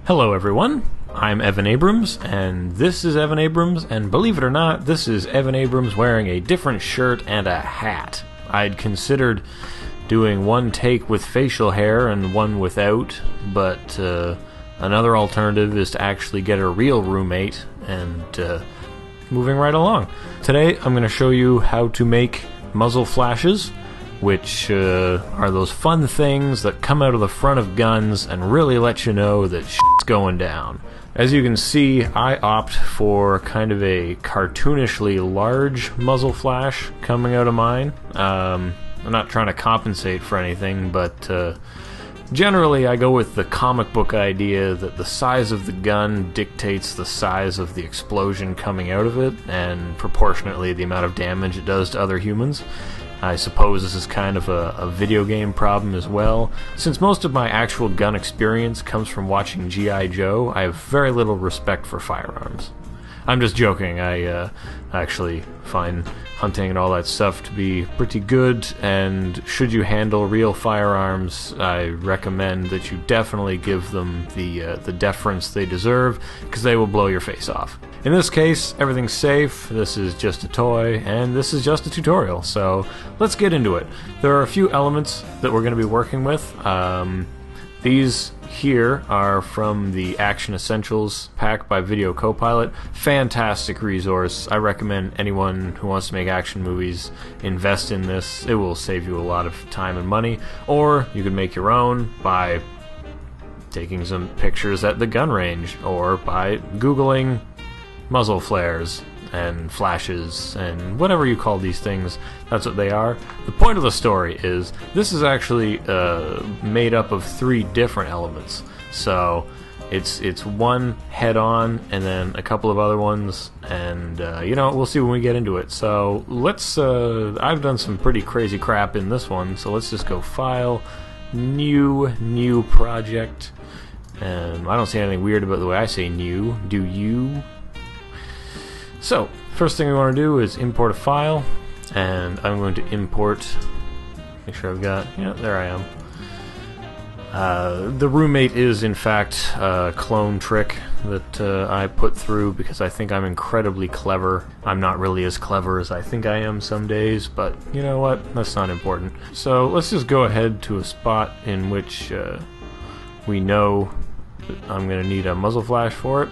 Hello everyone, I'm Evan Abrams, and this is Evan Abrams, and believe it or not, this is Evan Abrams wearing a different shirt and a hat. I'd considered doing one take with facial hair and one without, but another alternative is to actually get a real roommate, and moving right along. Today I'm going to show you how to make muzzle flashes, which are those fun things that come out of the front of guns and really let you know that shit's going down. As you can see, I opt for kind of a cartoonishly large muzzle flash coming out of mine. I'm not trying to compensate for anything, but generally I go with the comic book idea that the size of the gun dictates the size of the explosion coming out of it, and proportionately the amount of damage it does to other humans. I suppose this is kind of a video game problem as well. Since most of my actual gun experience comes from watching G.I. Joe, I have very little respect for firearms. I'm just joking. I actually find hunting and all that stuff to be pretty good, and should you handle real firearms, I recommend that you definitely give them the deference they deserve, because they will blow your face off. In this case, everything's safe, this is just a toy, and this is just a tutorial, so let's get into it. There are a few elements that we're going to be working with. These here are from the Action Essentials pack by Video Copilot. Fantastic resource. I recommend anyone who wants to make action movies invest in this. It will save you a lot of time and money. Or you can make your own by taking some pictures at the gun range, or by Googling muzzle flares and flashes and whatever you call these things. That's what they are. The point of the story is this is actually made up of 3 different elements. So it's one head-on and then a couple of other ones, and you know, we'll see when we get into it. So let's I've done some pretty crazy crap in this one, so let's just go File, New Project. I don't see anything weird about the way I say new. Do you? So, first thing we want to do is import a file, and I'm going to import, make sure I've got, yeah, there I am. The roommate is in fact a clone trick that I put through because I think I'm incredibly clever. I'm not really as clever as I think I am some days, but you know what, that's not important. So let's just go ahead to a spot in which we know that I'm going to need a muzzle flash for it.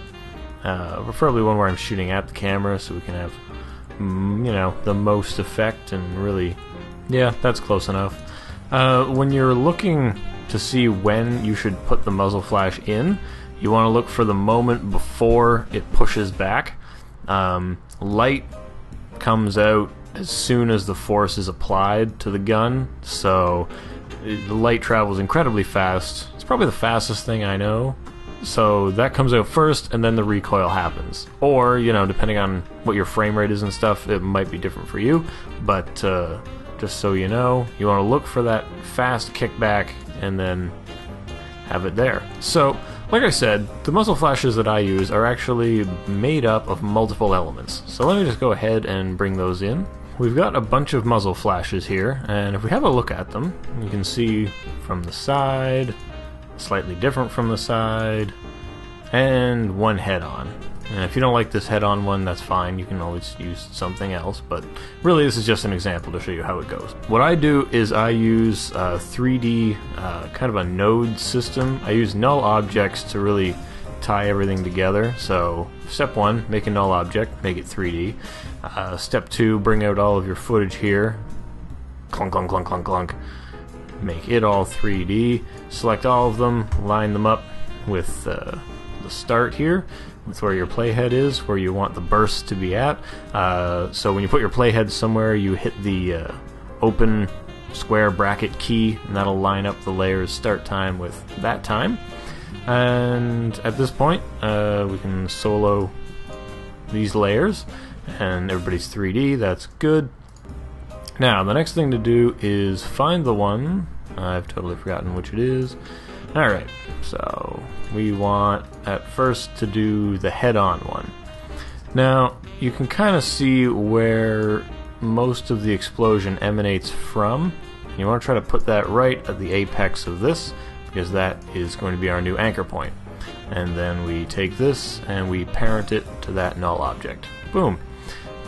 Preferably one where I'm shooting at the camera so we can have, you know, the most effect, and really, yeah, that's close enough. When you're looking to see when you should put the muzzle flash in, you want to look for the moment before it pushes back. Light comes out as soon as the force is applied to the gun, so the light travels incredibly fast. It's probably the fastest thing I know. So that comes out first, and then the recoil happens. Or, you know, depending on what your frame rate is and stuff, it might be different for you. But just so you know, you want to look for that fast kickback and then have it there. So, like I said, the muzzle flashes that I use are actually made up of multiple elements. So let me just go ahead and bring those in. We've got a bunch of muzzle flashes here, and if we have a look at them, you can see from the side, slightly different from the side, and one head-on. And if you don't like this head-on one, that's fine, you can always use something else, but really this is just an example to show you how it goes. What I do is I use 3D, kind of a node system. I use null objects to really tie everything together. So step 1, make a null object, make it 3D. Step 2, bring out all of your footage here, clunk, clunk, clunk, clunk, clunk. Make it all 3D, select all of them, line them up with the start here, with where your playhead is, where you want the burst to be at. So when you put your playhead somewhere, you hit the open square bracket key, and that'll line up the layer's start time with that time. And at this point, we can solo these layers, and everybody's 3D, that's good. Now, the next thing to do is find the one, I've totally forgotten which it is. Alright, so we want at first to do the head-on one. Now, you can kind of see where most of the explosion emanates from. You want to try to put that right at the apex of this, because that is going to be our new anchor point. and then we take this and we parent it to that null object. Boom.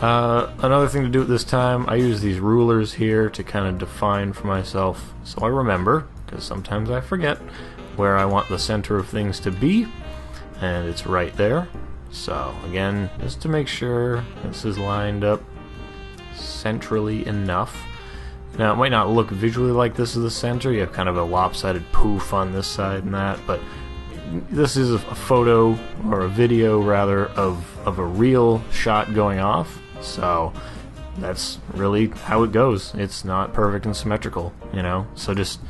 Another thing to do at this time, I use these rulers here to kind of define for myself so I remember, because sometimes I forget where I want the center of things to be, and it's right there. So again, just to make sure this is lined up centrally enough. Now it might not look visually like this is the center, you have kind of a lopsided poof on this side and that, but this is a photo, or a video rather, of a real shot going off, so that's really how it goes. It's not perfect and symmetrical, you know, so just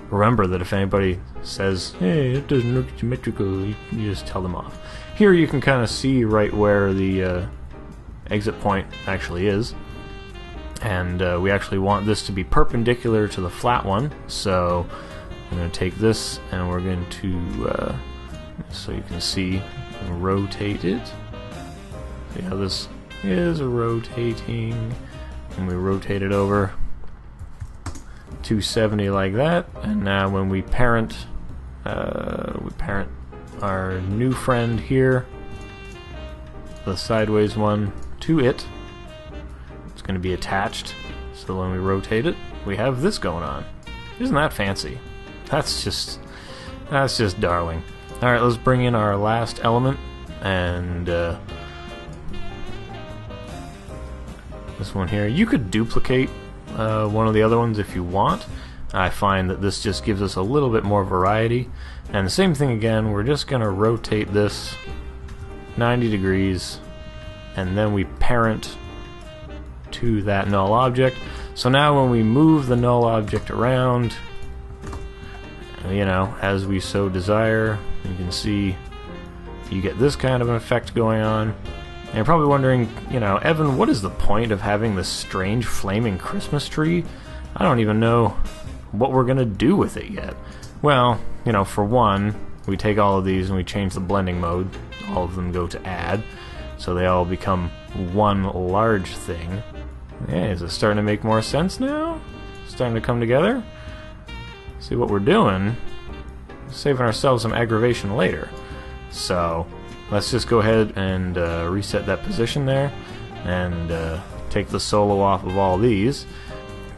remember that if anybody says, hey, it doesn't look symmetrical, you just tell them off. Here you can kind of see right where the exit point actually is, and we actually want this to be perpendicular to the flat one, so I'm going to take this and we're going to, so you can see, rotate it. See how this is rotating, and we rotate it over 270 like that, and now when we parent our new friend here, the sideways one, to it, it's going to be attached, so when we rotate it, we have this going on. Isn't that fancy? That's just darling. Alright, let's bring in our last element, and this one here. You could duplicate one of the other ones if you want. I find that this just gives us a little bit more variety. And the same thing again, we're just going to rotate this 90 degrees, and then we parent to that null object. So now when we move the null object around, you know, as we so desire, you can see you get this kind of an effect going on. And you're probably wondering, you know, Evan, what is the point of having this strange flaming Christmas tree? I don't even know what we're gonna do with it yet. Well, you know, for one, we take all of these and we change the blending mode. All of them go to add, so they all become one large thing. Yeah, is it starting to make more sense now? Starting to come together? See what we're doing? Saving ourselves some aggravation later. So let's just go ahead and reset that position there, and take the solo off of all these.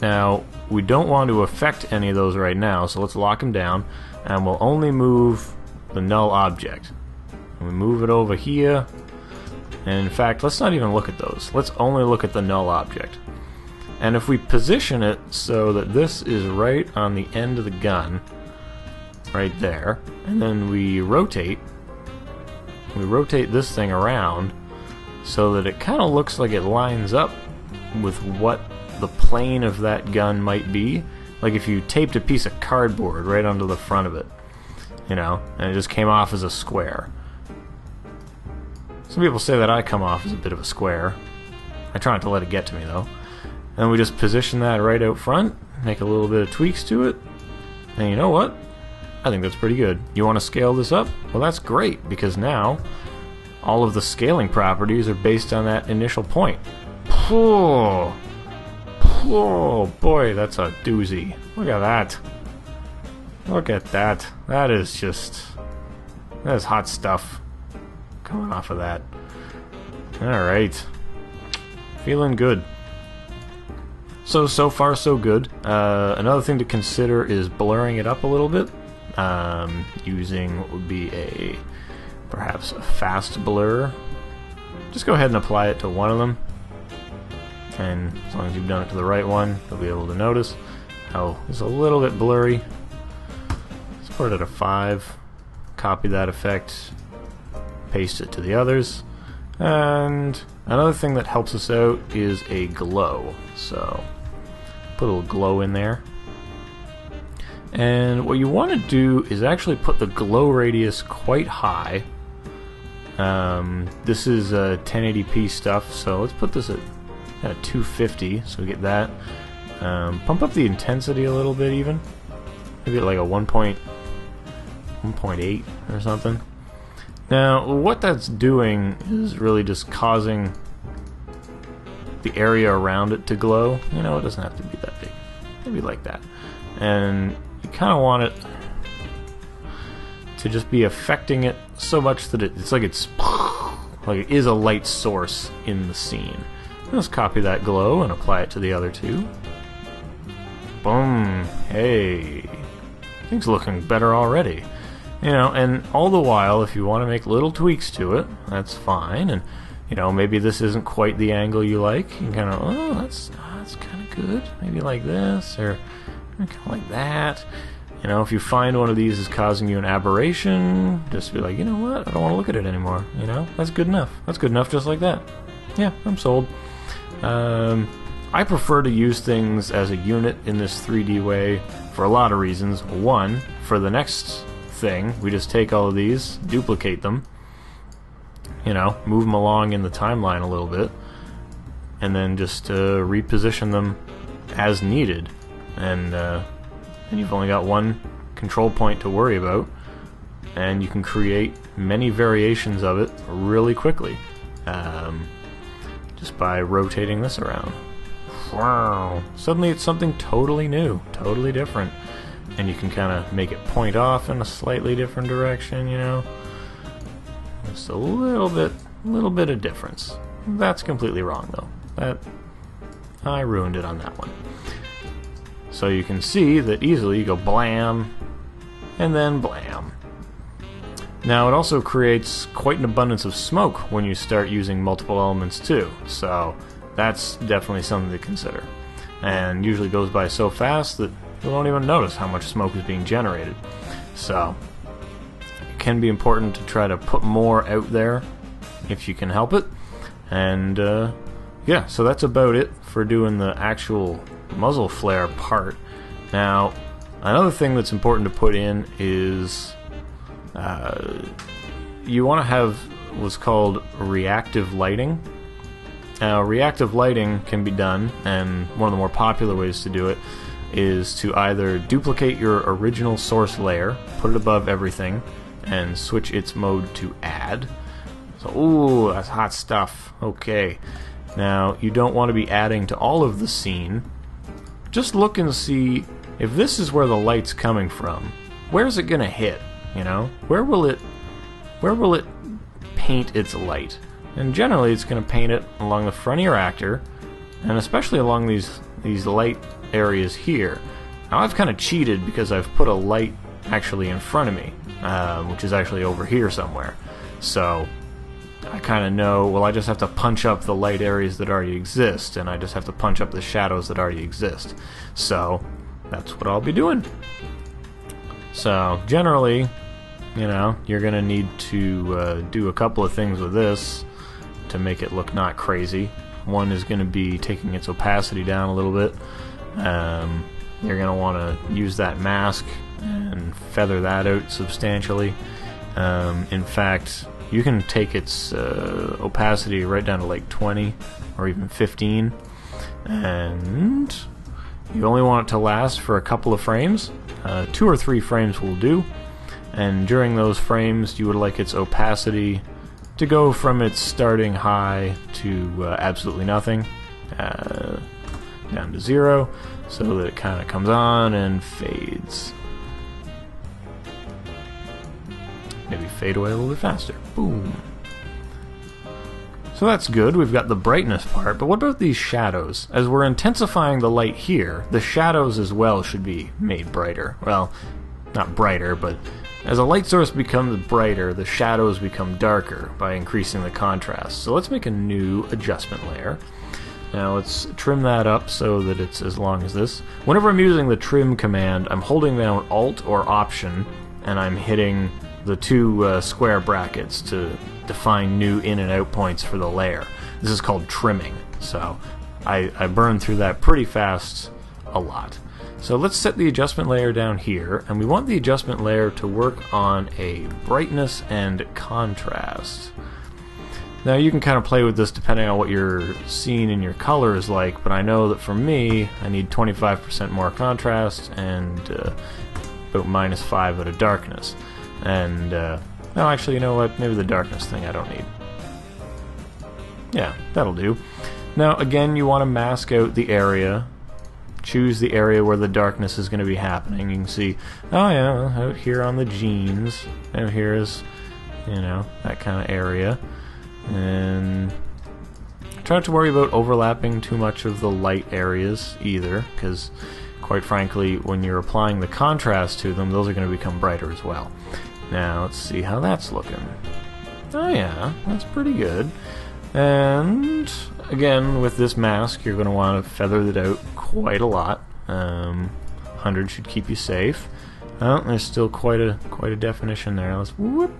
Now we don't want to affect any of those right now, so let's lock them down, and we'll only move the null object. And we move it over here, and in fact, let's not even look at those. Let's only look at the null object. And if we position it so that this is right on the end of the gun, right there, and then we rotate this thing around so that it kind of looks like it lines up with what the plane of that gun might be. Like if you taped a piece of cardboard right onto the front of it, you know, and it just came off as a square. Some people say that I come off as a bit of a square. I try not to let it get to me though. And we just position that right out front, make a little bit of tweaks to it, and you know what? I think that's pretty good. You want to scale this up? Well, that's great, because now all of the scaling properties are based on that initial point. Oh boy, that's a doozy. Look at that. Look at that. That is hot stuff coming off of that. Alright. Feeling good. So far so good. Another thing to consider is blurring it up a little bit. Using what would be perhaps a fast blur. Just go ahead and apply it to one of them, and as long as you've done it to the right one, you'll be able to notice how it's a little bit blurry. Let's put it at a 5, copy that effect, paste it to the others, and another thing that helps us out is a glow. So put a little glow in there. And what you want to do is actually put the glow radius quite high. This is 1080p stuff, so let's put this at 250 so we get that. Pump up the intensity a little bit even. Maybe at like a 1.8 or something. Now what that's doing is really just causing the area around it to glow. You know, it doesn't have to be that big. Maybe like that. And you kind of want it to just be affecting it so much that it's like it is a light source in the scene. Let's copy that glow and apply it to the other two. Boom. Hey. Things looking better already. You know, and all the while, if you want to make little tweaks to it, that's fine. And, you know, maybe this isn't quite the angle you like. You can kind of, oh, that's kind of good. Maybe like this, or kind of like that. You know, if you find one of these is causing you an aberration, just be like, you know what, I don't want to look at it anymore. You know, that's good enough. That's good enough just like that. Yeah, I'm sold. I prefer to use things as a unit in this 3D way for a lot of reasons. One, for the next thing, we just take all of these, duplicate them, you know, move them along in the timeline a little bit, and then just reposition them as needed. And you've only got one control point to worry about, and you can create many variations of it really quickly, just by rotating this around. Wow! Suddenly it's something totally new, totally different, and you can kind of make it point off in a slightly different direction, you know. Just a little bit of difference. That's completely wrong though. I ruined it on that one. So you can see that easily you go blam, and then blam. Now it also creates quite an abundance of smoke when you start using multiple elements too, so that's definitely something to consider. And usually goes by so fast that you won't even notice how much smoke is being generated. So it can be important to try to put more out there if you can help it. And yeah, so that's about it for doing the actual muzzle flare part. Now, another thing that's important to put in is you want to have what's called reactive lighting. Now, reactive lighting can be done, and one of the more popular ways to do it is to either duplicate your original source layer, put it above everything, and switch its mode to add. So, ooh, that's hot stuff. Okay. Now, you don't want to be adding to all of the scene. Just look and see if this is where the light's coming from. Where's it gonna hit? You know, where will it paint its light? And generally, it's gonna paint it along the front of your actor, and especially along these light areas here. Now, I've kind of cheated because I've put a light actually in front of me, which is actually over here somewhere. So I kind of know, well, I just have to punch up the light areas that already exist, and I just have to punch up the shadows that already exist. So that's what I'll be doing. So generally, you know, you're going to need to do a couple of things with this to make it look not crazy. One is going to be taking its opacity down a little bit. You're going to want to use that mask and feather that out substantially. In fact, you can take its opacity right down to like 20 or even 15, and you only want it to last for a couple of frames. 2 or 3 frames will do, and during those frames you would like its opacity to go from its starting high to absolutely nothing, down to 0, so that it kind of comes on and fades. Maybe fade away a little bit faster. Boom. So that's good. We've got the brightness part, but what about these shadows? As we're intensifying the light here, the shadows as well should be made brighter. Well, not brighter, but as a light source becomes brighter, the shadows become darker by increasing the contrast. So let's make a new adjustment layer. Now let's trim that up so that it's as long as this. Whenever I'm using the trim command, I'm holding down Alt or Option, and I'm hitting the 2 square brackets to define new in and out points for the layer. This is called trimming, so I burn through that pretty fast a lot. So let's set the adjustment layer down here, and we want the adjustment layer to work on a brightness and contrast. Now you can kind of play with this depending on what your scene and your color is like, but I know that for me I need 25% more contrast and about -5 out of darkness. And, no, actually, you know what? Maybe the darkness thing I don't need. Yeah, that'll do. Now, again, you want to mask out the area choose the area where the darkness is going to be happening. You can see, oh yeah, out here on the jeans, out here is, you know, that kind of area. And try not to worry about overlapping too much of the light areas either, because quite frankly, when you're applying the contrast to them, those are going to become brighter as well. Now, let's see how that's looking. Oh yeah, that's pretty good. And again, with this mask, you're going to want to feather it out quite a lot. 100 should keep you safe. Oh, there's still quite a definition there. Let's whip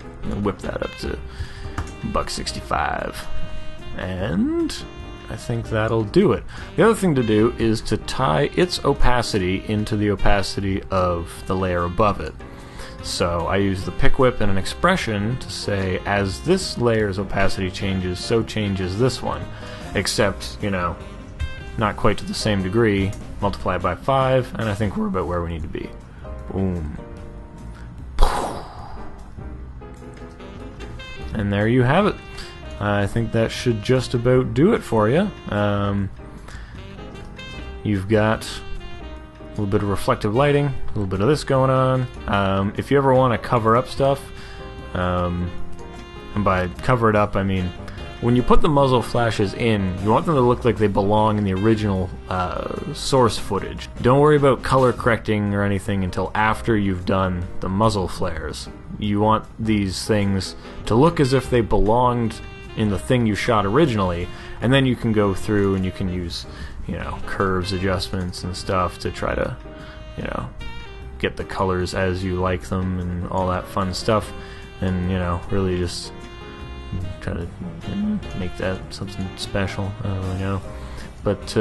that up to $1.65. And I think that'll do it. The other thing to do is to tie its opacity into the opacity of the layer above it. So I use the pick whip and an expression to say, as this layer's opacity changes, so changes this one. Except, you know, not quite to the same degree. Multiply it by 5, and I think we're about where we need to be. Boom. And there you have it. I think that should just about do it for you. You've got a little bit of reflective lighting, a little bit of this going on. If you ever want to cover up stuff, and by cover it up I mean when you put the muzzle flashes in, you want them to look like they belong in the original source footage. Don't worry about color correcting or anything until after you've done the muzzle flares. You want these things to look as if they belonged in the thing you shot originally, and then you can go through and you can use, you know, curves adjustments and stuff to try to, you know, get the colors as you like them and all that fun stuff, and, you know, really just try to, you know, make that something special. I don't really know, but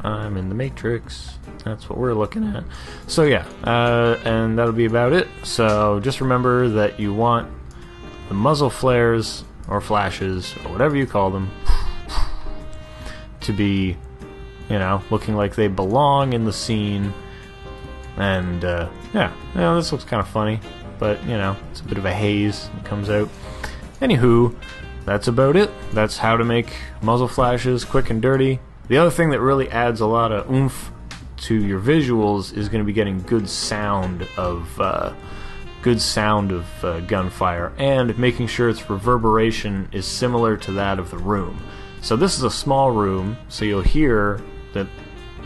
I'm in the Matrix. That's what we're looking at. So yeah, and that'll be about it. So just remember that you want the muzzle flares or flashes or whatever you call them to be, you know, looking like they belong in the scene. And yeah, you know, this looks kind of funny, but you know, it's a bit of a haze that comes out. Anywho, that's about it. That's how to make muzzle flashes quick and dirty. The other thing that really adds a lot of oomph to your visuals is going to be getting good sound of gunfire, and making sure its reverberation is similar to that of the room. So this is a small room, so you'll hear that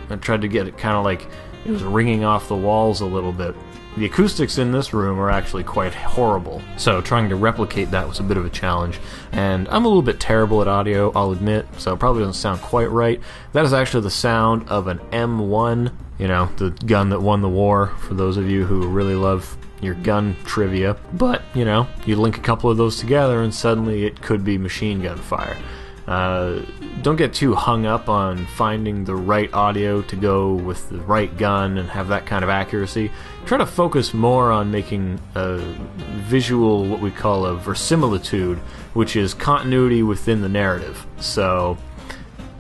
I tried to get it kind of like it was ringing off the walls a little bit. The acoustics in this room are actually quite horrible, so trying to replicate that was a bit of a challenge. And I'm a little bit terrible at audio, I'll admit, so it probably doesn't sound quite right. That is actually the sound of an M1, you know, the gun that won the war, for those of you who really love your gun trivia. But, you know, you link a couple of those together and suddenly it could be machine gun fire. Don't get too hung up on finding the right audio to go with the right gun and have that kind of accuracy. Try to focus more on making a visual, what we call a verisimilitude, which is continuity within the narrative. So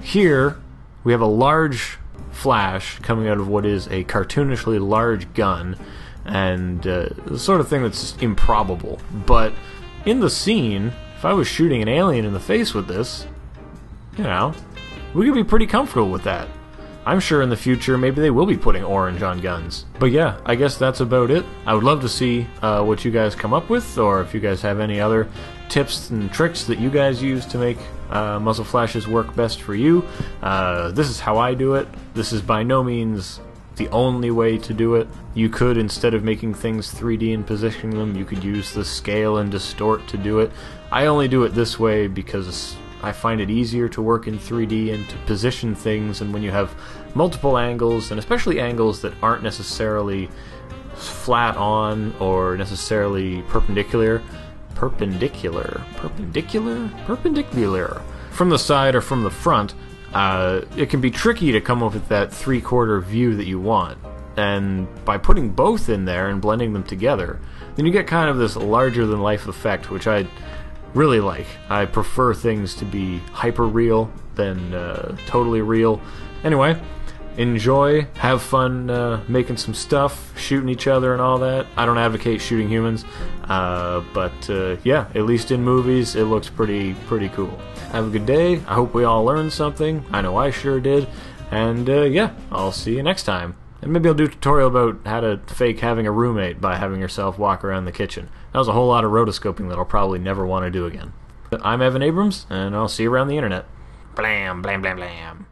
here we have a large flash coming out of what is a cartoonishly large gun, and the sort of thing that's improbable. But in the scene, if I was shooting an alien in the face with this, you know, we could be pretty comfortable with that. I'm sure in the future maybe they will be putting orange on guns. But yeah, I guess that's about it. I would love to see what you guys come up with, or if you guys have any other tips and tricks that you guys use to make muzzle flashes work best for you. This is how I do it. This is by no means the only way to do it. You could, instead of making things 3D and positioning them, you could use the scale and distort to do it. I only do it this way because I find it easier to work in 3D and to position things, and when you have multiple angles, and especially angles that aren't necessarily flat on or necessarily perpendicular from the side or from the front, it can be tricky to come up with that 3/4 view that you want. And by putting both in there and blending them together, then you get kind of this larger than life effect, which I really like. I prefer things to be hyper real than totally real. Anyway, enjoy, have fun making some stuff, shooting each other and all that. I don't advocate shooting humans, but yeah, at least in movies, it looks pretty cool. Have a good day. I hope we all learned something. I know I sure did. And yeah, I'll see you next time. And maybe I'll do a tutorial about how to fake having a roommate by having yourself walk around the kitchen. That was a whole lot of rotoscoping that I'll probably never want to do again. I'm Evan Abrams, and I'll see you around the internet. Blam, blam, blam, blam.